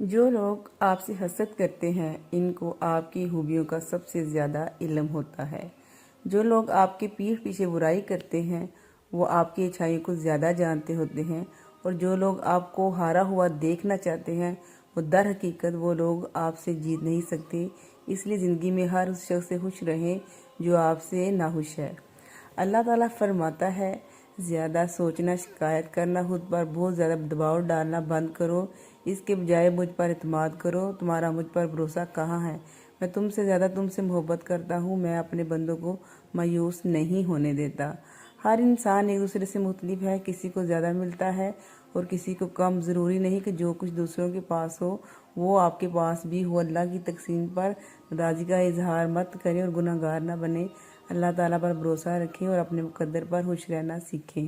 جو لوگ آپ سے حسد کرتے ہیں ان کو آپ کی خوبیوں کا سب سے زیادہ علم ہوتا ہے۔ جو لوگ آپ کے پیٹھ پیچھے برائی کرتے ہیں وہ آپ کی اچھائیوں کو زیادہ جانتے ہوتے ہیں، اور جو لوگ آپ کو ہارا ہوا دیکھنا چاہتے ہیں وہ در حقیقت وہ لوگ آپ سے جیت نہیں سکتے۔ اس لیے زندگی میں ہر اس شخص سے خوش رہیں جو آپ سے ناخوش ہے۔ اللہ تعالیٰ فرماتا ہے، زیادہ سوچنا، شکایت کرنا، خود پر بہت زیادہ دباؤ ڈالنا بند کرو، اس کے بجائے مجھ پر اعتماد کرو۔ تمہارا مجھ پر بھروسہ کہاں ہے؟ میں تم سے زیادہ تم سے محبت کرتا ہوں، میں اپنے بندوں کو مایوس نہیں ہونے دیتا۔ ہر انسان ایک دوسرے سے مختلف ہے، کسی کو زیادہ ملتا ہے اور کسی کو کم۔ ضروری نہیں کہ جو کچھ دوسروں کے پاس ہو وہ آپ کے پاس بھی ہو۔ اللہ کی تقسیم پر ناراضگی کا اظہار مت کریں اور گناہگار نہ بنیں۔ اللہ تعالیٰ پر بھروسہ رکھیں اور اپنے مقدر پر خوش رہنا سیکھیں۔